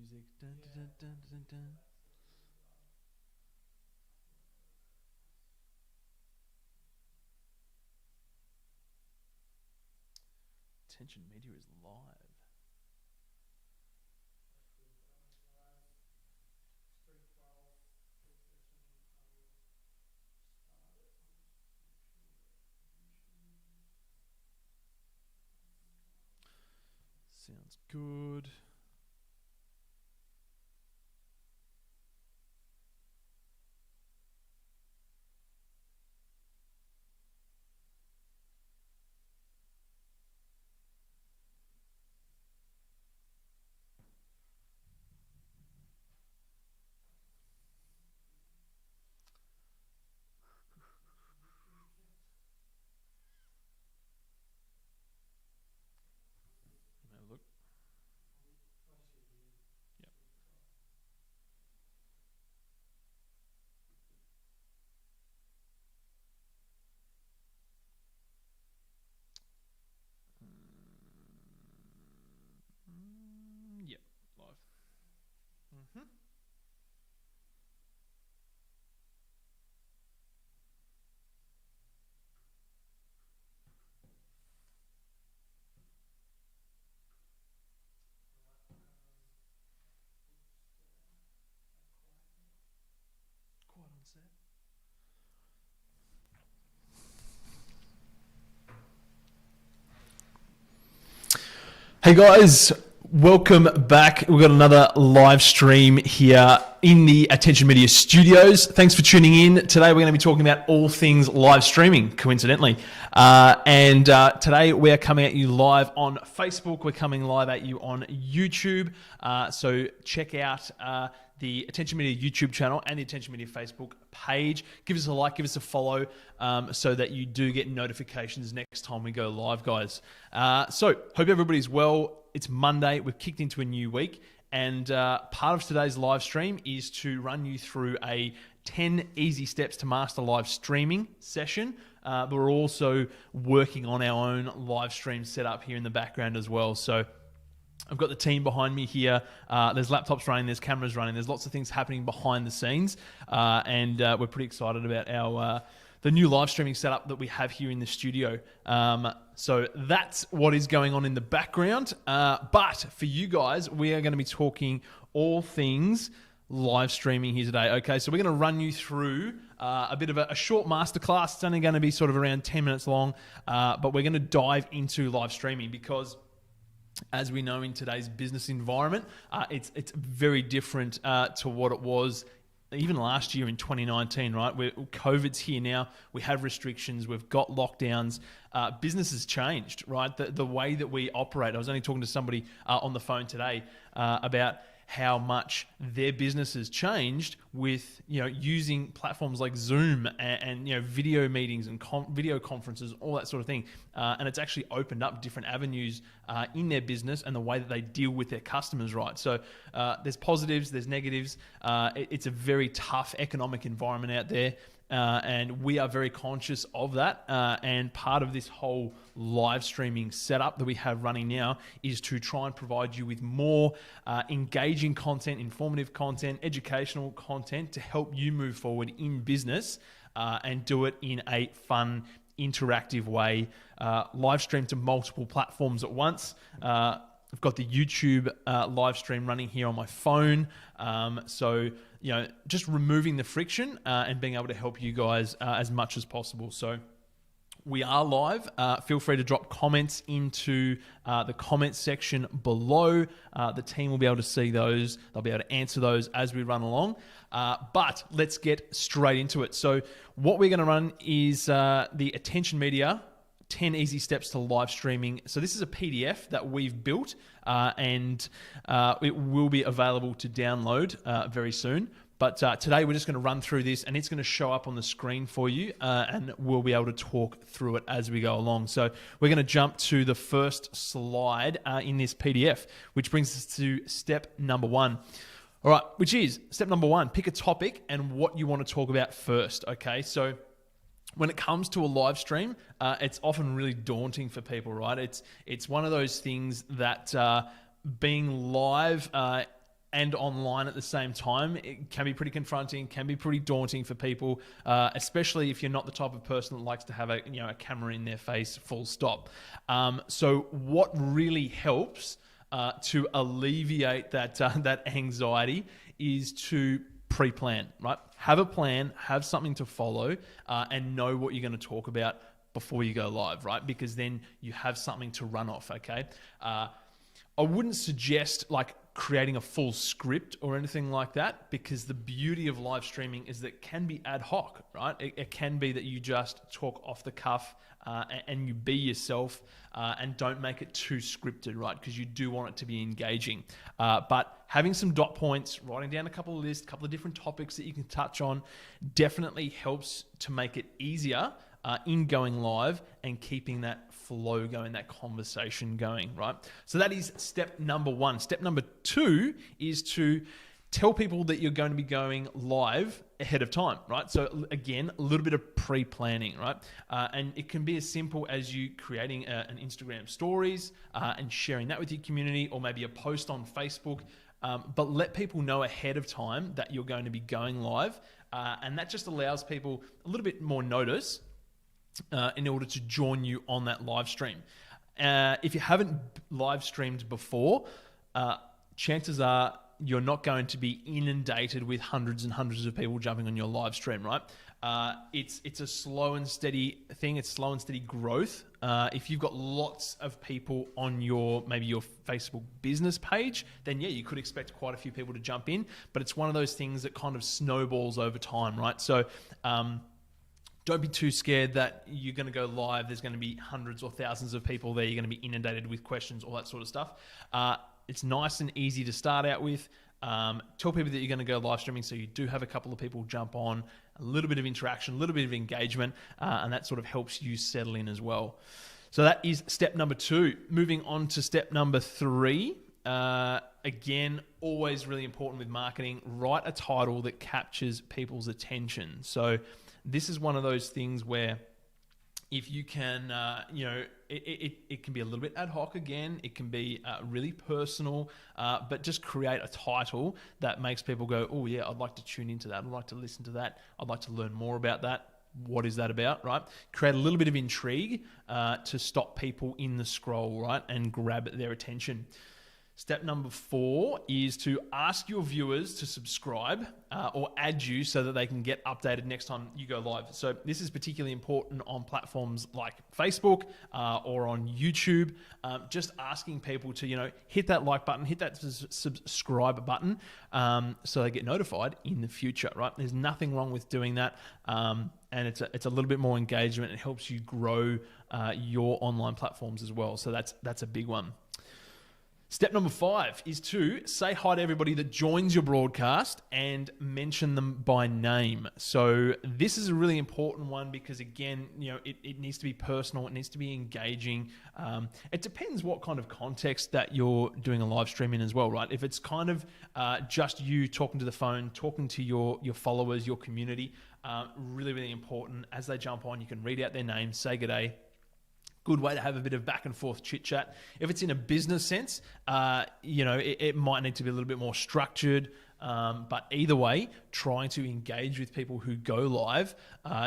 music. Dun, dun, dun, dun, dun, dun. Attention Media is live. Sounds good. Have a look. Yep. Yep. Live. Mm-hmm. Quite on set. Hey guys, welcome back. We've got another live stream here in the Attention Media Studios. Thanks for tuning in. Today we're going to be talking about all things live streaming, coincidentally. And today we're coming at you live on Facebook. We're coming live at you on YouTube. So check out the Attention Media YouTube channel and the Attention Media Facebook page. Give us a like, give us a follow, so that you do get notifications next time we go live, guys. So hope everybody's well. It's Monday. We've kicked into a new week. And part of today's live stream is to run you through a 10 easy steps to master live streaming session. But we're also working on our own live stream setup here in the background as well. So I've got the team behind me here. There's laptops running, there's cameras running, there's lots of things happening behind the scenes. And we're pretty excited about our the new live streaming setup that we have here in the studio. So that's what is going on in the background. But for you guys, we are going to be talking all things live streaming here today. Okay, so we're going to run you through a bit of a short masterclass. It's only going to be sort of around 10 minutes long, but we're going to dive into live streaming because, as we know, in today's business environment, it's very different to what it was even last year in 2019, right? COVID's here now. We have restrictions. We've got lockdowns. Business has changed, right? The way that we operate. I was only talking to somebody on the phone today about how much their business has changed with, using platforms like Zoom and video meetings and video conferences, all that sort of thing. And it's actually opened up different avenues in their business and the way that they deal with their customers, right? So there's positives, there's negatives. It's a very tough economic environment out there. And we are very conscious of that. And part of this whole live streaming setup that we have running now is to try and provide you with more engaging content, informative content, educational content to help you move forward in business and do it in a fun, interactive way. Live stream to multiple platforms at once. I've got the YouTube live stream running here on my phone. So, just removing the friction and being able to help you guys as much as possible. So we are live. Feel free to drop comments into the comments section below. The team will be able to see those. They'll be able to answer those as we run along. But let's get straight into it. So what we're going to run is the Attention Media 10 easy steps to live streaming. So this is a PDF that we've built and it will be available to download very soon. But today we're just going to run through this and it's going to show up on the screen for you and we'll be able to talk through it as we go along. So we're going to jump to the first slide in this PDF, which brings us to step number 1. All right, which is step number 1, pick a topic and what you want to talk about first. Okay, so when it comes to a live stream, it's often really daunting for people, right? It's one of those things that being live and online at the same time, it can be pretty confronting, can be pretty daunting for people, especially if you're not the type of person that likes to have a camera in their face, full stop. So what really helps to alleviate that anxiety is to pre-plan, right? Have a plan, have something to follow, and know what you're going to talk about before you go live, right? Because then you have something to run off, okay? I wouldn't suggest like creating a full script or anything like that, because the beauty of live streaming is that it can be ad hoc, right? It can be that you just talk off the cuff and you be yourself and don't make it too scripted, right? Because you do want it to be engaging. But having some dot points, writing down a couple of lists, a couple of different topics that you can touch on definitely helps to make it easier in going live and keeping that flow going, that conversation going, right? So that is step number one. Step number two is to tell people that you're going to be going live ahead of time, right? So again, a little bit of pre-planning, right? And it can be as simple as you creating an Instagram stories and sharing that with your community, or maybe a post on Facebook. But let people know ahead of time that you're going to be going live. And that just allows people a little bit more notice in order to join you on that live stream. If you haven't live streamed before, chances are you're not going to be inundated with hundreds and hundreds of people jumping on your live stream, right? It's a slow and steady thing. It's slow and steady growth. If you've got lots of people on maybe your Facebook business page, then yeah, you could expect quite a few people to jump in, but it's one of those things that kind of snowballs over time, right? So, don't be too scared that you're going to go live. There's going to be hundreds or thousands of people there. You're going to be inundated with questions, all that sort of stuff. It's nice and easy to start out with. Tell people that you're going to go live streaming, so you do have a couple of people jump on, a little bit of interaction, a little bit of engagement, and that sort of helps you settle in as well. So that is step number two. Moving on to step number three. Again, always really important with marketing. Write a title that captures people's attention. So this is one of those things where if you can, it can be a little bit ad hoc again. It can be really personal, but just create a title that makes people go, oh yeah, I'd like to tune into that. I'd like to listen to that. I'd like to learn more about that. What is that about, right? Create a little bit of intrigue to stop people in the scroll, right? And grab their attention. Step number 4 is to ask your viewers to subscribe or add you so that they can get updated next time you go live. So this is particularly important on platforms like Facebook or on YouTube. Just asking people to, hit that like button, hit that subscribe button so they get notified in the future, right? There's nothing wrong with doing that. And it's a little bit more engagement. It helps you grow your online platforms as well. So that's a big one. Step number 5 is to say hi to everybody that joins your broadcast and mention them by name. So this is a really important one because, again, it needs to be personal. It needs to be engaging. It depends what kind of context that you're doing a live stream in as well, right? If it's kind of just you talking to the phone, talking to your followers, your community, really, really important. As they jump on, you can read out their name, say good day. Good way to have a bit of back and forth chit chat. If it's in a business sense, it might need to be a little bit more structured. But either way, trying to engage with people who go live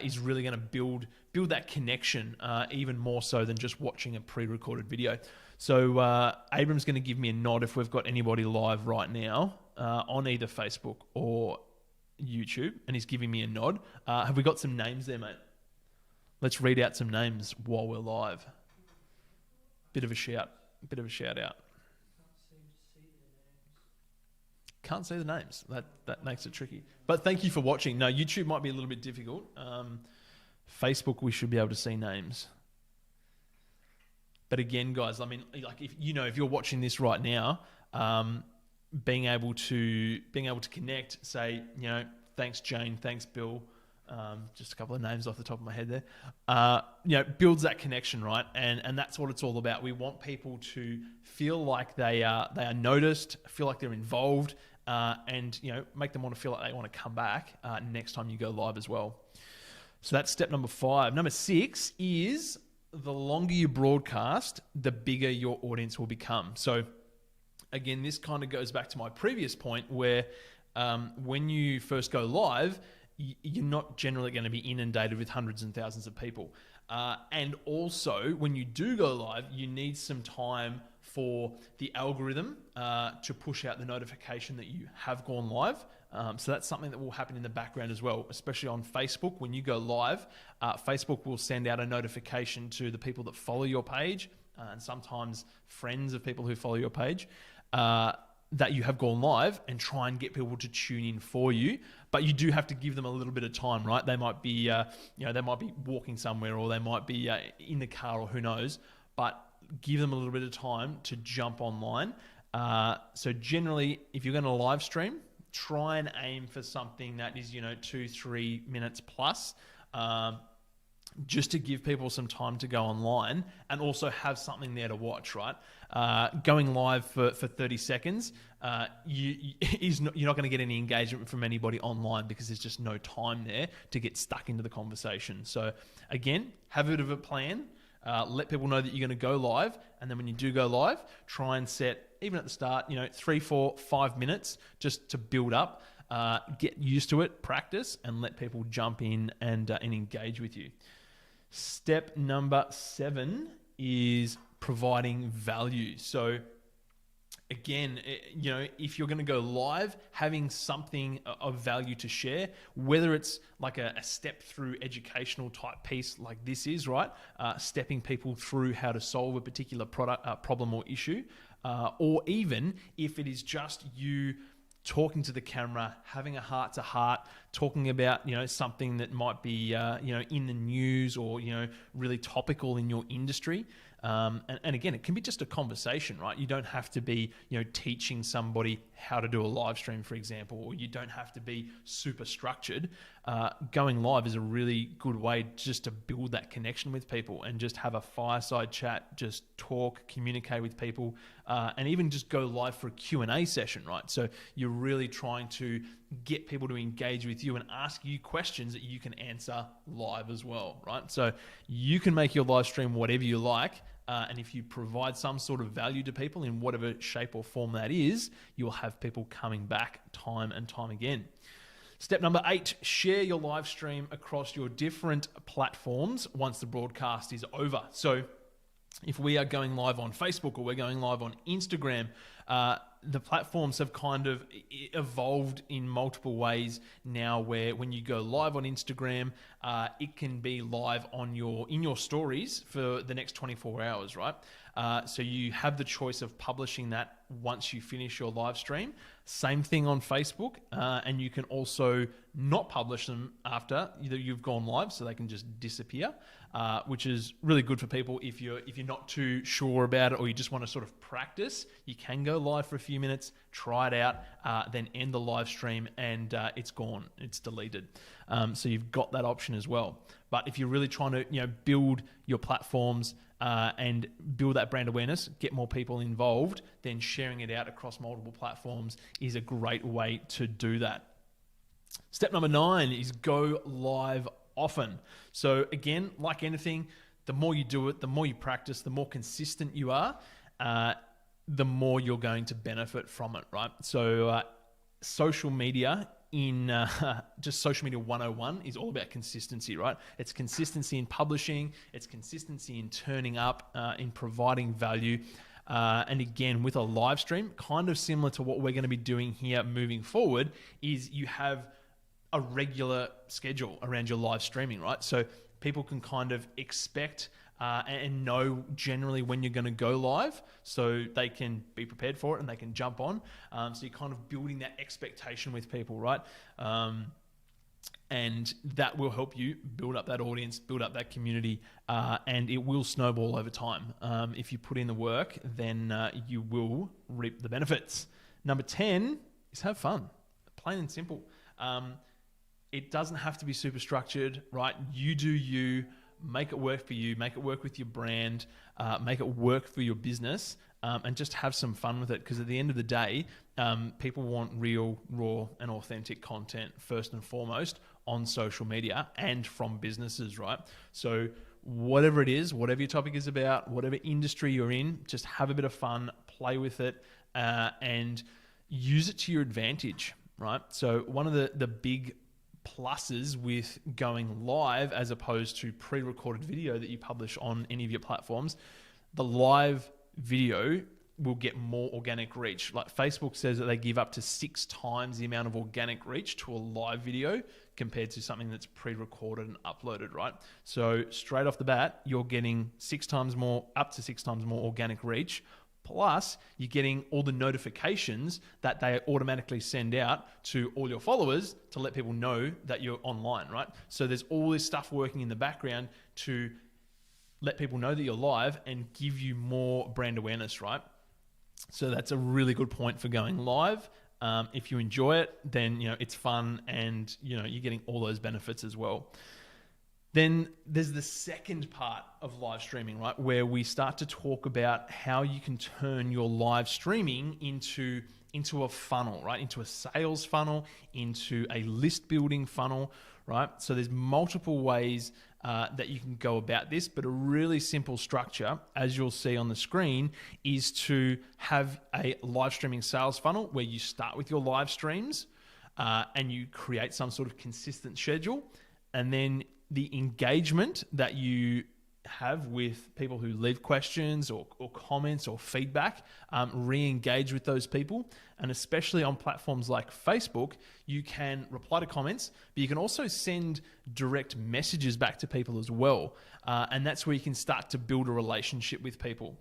is really going to build that connection even more so than just watching a pre-recorded video. So Abram's going to give me a nod if we've got anybody live right now on either Facebook or YouTube, and he's giving me a nod. Have we got some names there, mate? Let's read out some names while we're live. Bit of a shout out. Can't see the names. That makes it tricky. But thank you for watching. No, YouTube might be a little bit difficult. Facebook, we should be able to see names. But again, guys, I mean, like if you're watching this right now, being able to connect, say, thanks Jane, thanks Bill. Just a couple of names off the top of my head there, builds that connection, right? And that's what it's all about. We want people to feel like they are noticed, feel like they're involved, and make them want to feel like they want to come back next time you go live as well. So that's step number 5. Number 6 is the longer you broadcast, the bigger your audience will become. So again, this kind of goes back to my previous point where when you first go live, you're not generally going to be inundated with hundreds and thousands of people. And also, when you do go live, you need some time for the algorithm to push out the notification that you have gone live. So that's something that will happen in the background as well, especially on Facebook. When you go live, Facebook will send out a notification to the people that follow your page, and sometimes friends of people who follow your page, that you have gone live, and try and get people to tune in for you. But you do have to give them a little bit of time, right? They might be, they might be walking somewhere, or they might be in the car, or who knows. But give them a little bit of time to jump online. So generally, if you're going to live stream, try and aim for something that is, 2-3 minutes plus. Just to give people some time to go online and also have something there to watch, right? Going live for 30 seconds, you're not going to get any engagement from anybody online because there's just no time there to get stuck into the conversation. So again, have a bit of a plan. Let people know that you're going to go live, and then when you do go live, try and set, even at the start, 3, 4, 5 minutes just to build up. Get used to it, practice, and let people jump in and engage with you. Step number 7 is providing value. So again, if you're going to go live, having something of value to share, whether it's like a step through educational type piece like this is, right? Stepping people through how to solve a particular problem or issue, or even if it is just you talking to the camera, having a heart-to-heart, talking about something that might be in the news, or really topical in your industry. And again, it can be just a conversation, right? You don't have to be teaching somebody how to do a live stream, for example, or you don't have to be super structured. Going live is a really good way just to build that connection with people and just have a fireside chat, just talk, communicate with people, and even just go live for a Q&A session, right? So you're really trying to get people to engage with you and ask you questions that you can answer live as well, right? So you can make your live stream whatever you like, and if you provide some sort of value to people in whatever shape or form that is, you'll have people coming back time and time again. Step number 8, share your live stream across your different platforms once the broadcast is over. So if we are going live on Facebook or we're going live on Instagram, the platforms have kind of evolved in multiple ways now, where when you go live on Instagram, it can be live in your stories for the next 24 hours, right? So you have the choice of publishing that once you finish your live stream. Same thing on Facebook, and you can also not publish them after you've gone live, so they can just disappear, which is really good for people if you're not too sure about it, or you just want to sort of practice. You can go live for a few minutes, try it out, then end the live stream, and it's gone, it's deleted. So you've got that option as well. But if you're really trying to build your platforms and build that brand awareness, get more people involved, then sharing it out across multiple platforms is a great way to do that. Step number 9 is go live often. So again, like anything, the more you do it, the more you practice, the more consistent you are, the more you're going to benefit from it, right? So social media just social media 101 is all about consistency, right? It's consistency in publishing, it's consistency in turning up, in providing value. And again, with a live stream, kind of similar to what we're going to be doing here moving forward, is you have a regular schedule around your live streaming, right? So people can kind of expect and know generally when you're going to go live, so they can be prepared for it and they can jump on. So you're kind of building that expectation with people, right? And that will help you build up that audience, build up that community, and it will snowball over time. If you put in the work, then you will reap the benefits. Number 10 is have fun, plain and simple. It doesn't have to be super structured, right? You do you. Make it work for you, make it work with your brand, make it work for your business, and just have some fun with it. Because at the end of the day, people want real, raw, and authentic content first and foremost on social media and from businesses, right? So whatever it is, whatever your topic is about, whatever industry you're in, just have a bit of fun, play with it, and use it to your advantage, right? So one of the big pluses with going live as opposed to pre-recorded video that you publish on any of your platforms, the live video will get more organic reach. Like Facebook says that they give up to 6 times the amount of organic reach to a live video compared to something that's pre-recorded and uploaded, right? So straight off the bat, you're getting 6 times more, up to 6 times more organic reach. Plus, you're getting all the notifications that they automatically send out to all your followers to let people know that you're online, right? So there's all this stuff working in the background to let people know that you're live and give you more brand awareness, right? So that's a really good point for going live. If you enjoy it, then it's fun, and you're getting all those benefits as well. Then there's the second part of live streaming, right? Where we start to talk about how you can turn your live streaming into a funnel, right? Into a sales funnel, into a list building funnel, right? So there's multiple ways that you can go about this, but a really simple structure, as you'll see on the screen, is to have a live streaming sales funnel where you start with your live streams and you create some sort of consistent schedule, and then the engagement that you have with people who leave questions or comments or feedback, re-engage with those people. And especially on platforms like Facebook, you can reply to comments, but you can also send direct messages back to people as well. And that's where you can start to build a relationship with people.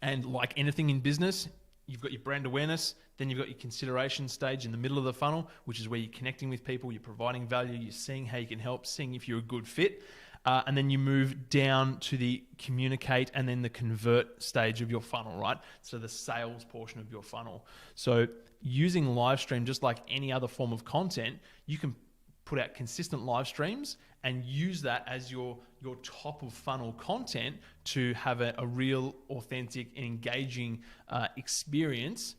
And like anything in business, you've got your brand awareness, then you've got your consideration stage in the middle of the funnel, which is where you're connecting with people, you're providing value, you're seeing how you can help, seeing if you're a good fit. And then you move down to the communicate and then the convert stage of your funnel, right? So the sales portion of your funnel. So using live stream, just like any other form of content, you can put out consistent live streams and use that as your top of funnel content to have a real, authentic, and engaging experience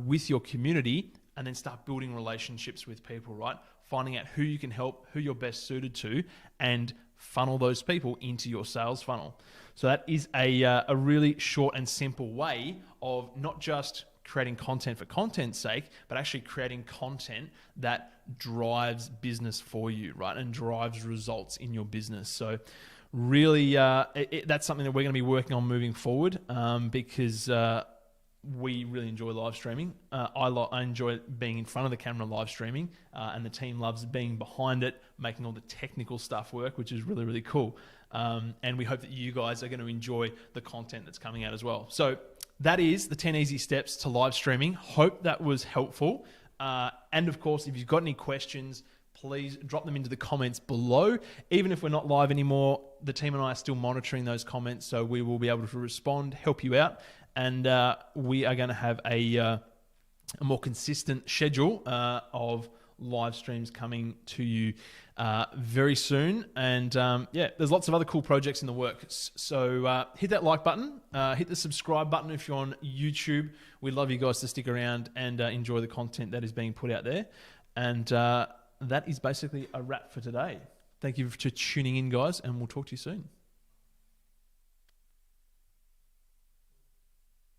with your community, and then start building relationships with people, right? Finding out who you can help, who you're best suited to, and funnel those people into your sales funnel. So that is a really short and simple way of not just creating content for content's sake, but actually creating content that drives business for you, right? And drives results in your business. So really, that's something that we're going to be working on moving forward because we really enjoy live streaming. I enjoy being in front of the camera live streaming, and the team loves being behind it, making all the technical stuff work, which is really, really cool. And we hope that you guys are going to enjoy the content that's coming out as well. So that is the 10 easy steps to live streaming. Hope that was helpful. And of course, if you've got any questions, please drop them into the comments below. Even if we're not live anymore, the team and I are still monitoring those comments, so we will be able to respond, help you out, and we are going to have a more consistent schedule of live streams coming to you very soon. And there's lots of other cool projects in the works. So hit that like button, hit the subscribe button if you're on YouTube. We'd love you guys to stick around and enjoy the content that is being put out there. And that is basically a wrap for today. Thank you for tuning in, guys, and we'll talk to you soon.